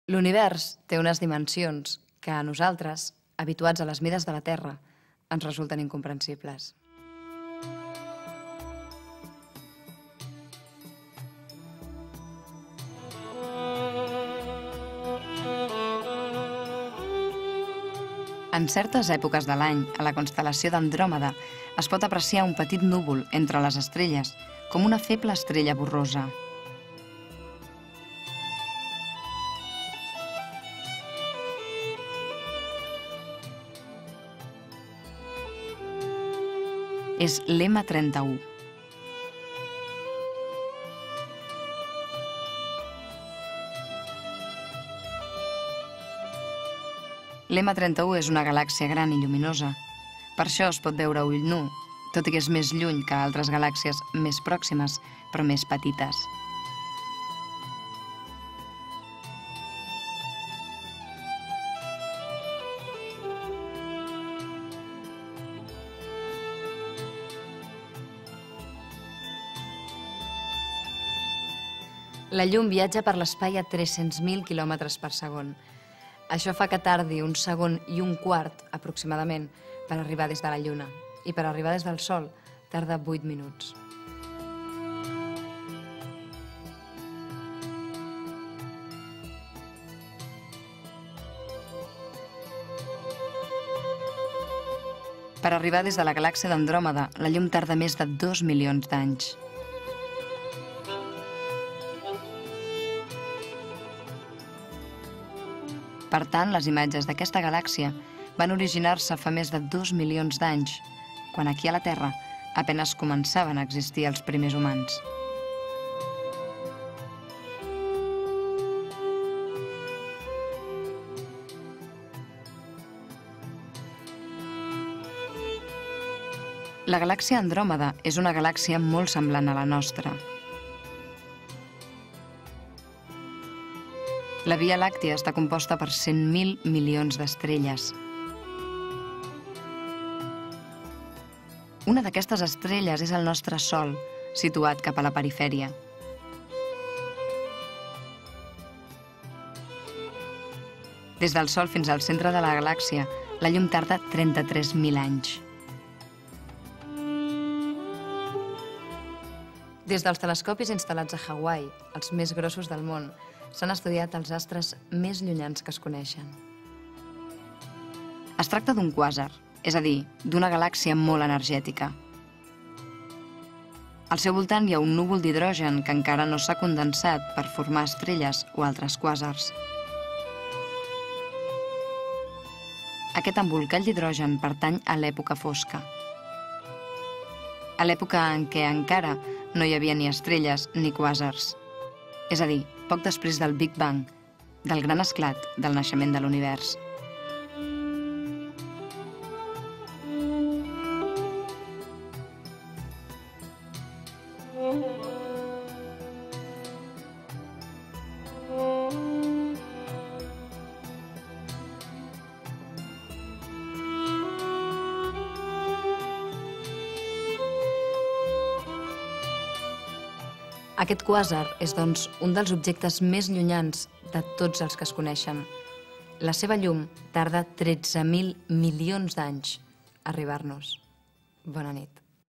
L'univers té unes dimensions que a nosaltres, habituats a les mides de la Terra, ens resulten incomprensibles. En certes èpoques de l'any, a la constel·lació d'Andròmeda, es pot apreciar un petit núvol entre les estrelles, com una feble estrella borrosa. És l'M31. L'M31 és una galàxia gran i lluminosa. Per això es pot veure a ull nu, tot i que és més lluny que altres galàxies més pròximes, però més petites. La llum viatja per l'espai a 300.000 km per segon. Això fa que tardi 1 segon i 1/4, aproximadament, per arribar des de la Lluna. I per arribar des del Sol tarda 8 minuts. Per arribar des de la galàxia d'Andròmeda, la llum tarda més de 2 milions d'anys. Per tant, les imatges d'aquesta galàxia van originar-se fa més de 2 milions d'anys, quan aquí a la Terra a penes començaven a existir els primers humans. La galàxia Andròmeda és una galàxia molt semblant a la nostra. La Via Làctia està composta per 100.000 milions d'estrelles. Una d'aquestes estrelles és el nostre Sol, situat cap a la perifèria. Des del Sol fins al centre de la galàxia, la llum tarda 33.000 anys. Des dels telescopis instal·lats a Hawaii, els més grossos del món, s'han estudiat els astres més llunyans que es coneixen. Es tracta d'un quàsar, és a dir, d'una galàxia molt energètica. Al seu voltant hi ha un núvol d'hidrogen que encara no s'ha condensat per formar estrelles o altres quàsars. Aquest embolcall d'hidrogen pertany a l'època fosca. A l'època en què encara no hi havia ni estrelles ni quàsars. És a dir, poc després del Big Bang, del gran esclat del naixement de l'univers. Aquest quàsar és, doncs, un dels objectes més llunyans de tots els que es coneixen. La seva llum tarda 13.000 milions d'anys a arribar-nos. Bona nit.